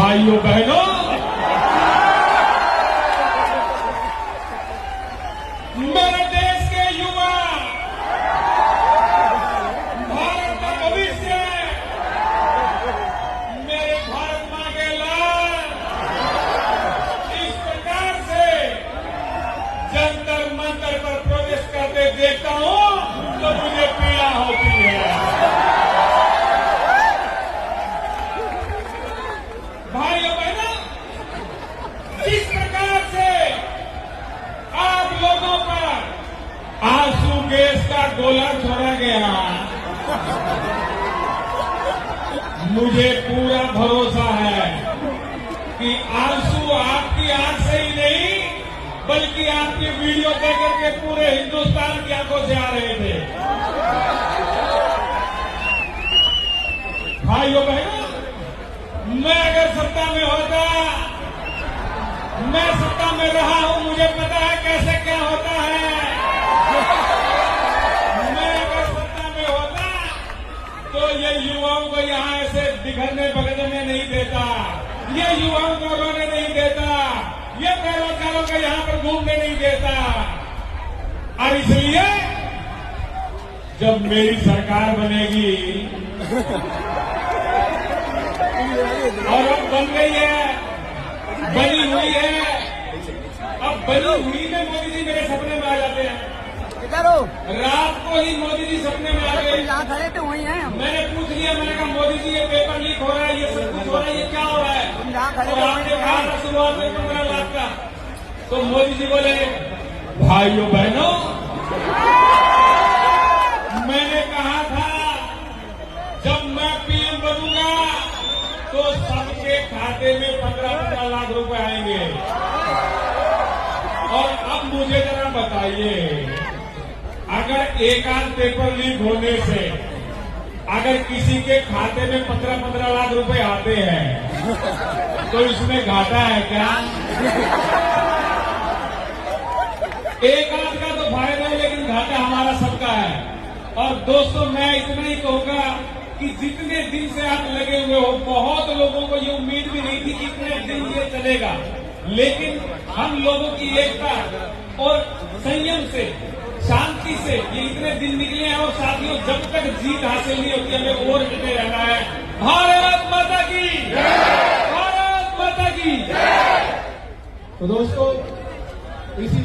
भाइयों बहनों, मेरे देश के युवा, भारत का भविष्य, मेरे भारत मां के लाल, इस प्रकार से जंतर मंतर पर प्रोटेस्ट करते देखता हूं तो मुझे पीड़ा होती है। भाइयों बहनों, इस प्रकार से आप लोगों पर आंसू गैस का गोला छोड़ा गया, मुझे पूरा भरोसा है कि आंसू आपकी आंख से ही नहीं बल्कि आपकी वीडियो देखकर के पूरे हिंदुस्तान की आंखों से आ रहे थे। भाइयों बहनों, मैं अगर सत्ता में होता, मैं सत्ता में रहा हूं, मुझे पता है कैसे क्या होता है। मैं अगर सत्ता में होता तो ये युवाओं को यहां ऐसे बिखरने बगड़ने नहीं देता, ये युवाओं को रोने नहीं देता, ये बेरोजगारों को यहां पर घूमने नहीं देता। और इसलिए जब मेरी सरकार बनेगी और अब बन गई है, बनी हुई है, अब बनी हुई में मोदी जी मेरे सपने में आ जाते हैं। रात को ही मोदी जी सपने में आ गए। जहाँ खड़े थे वही हैं। मैंने पूछ लिया, मैंने कहा मोदी जी ये पेपर लीक हो रहा है, ये सब कुछ हो रहा है, ये क्या हो रहा है? तो आपने कहा था शुरुआत में 15 लाख का, तो मोदी जी बोले भाइयों बहनों, मैंने कहा था जब मैं पीएम बनूंगा तो सबके खाते में 15-15 लाख रुपए आएंगे। और अब मुझे जरा बताइए, अगर एक आध पेपर लीक होने से अगर किसी के खाते में 15-15 लाख रुपए आते हैं तो इसमें घाटा है क्या? एक आध का तो फायदा है लेकिन घाटा हमारा सबका है। और दोस्तों, मैं इतना ही कहूंगा कि जितने दिन से आप लगे हुए हो, बहुत लोगों को ये उम्मीद भी नहीं थी कि इतने दिन ये चलेगा, लेकिन हम लोगों की एकता और संयम से, शांति से ये इतने दिन निकले हैं। और साथियों, जब तक जीत हासिल नहीं होती हमें और डटे रहना है। भारत माता की जय, भारत माता की जय। तो दोस्तों, इसी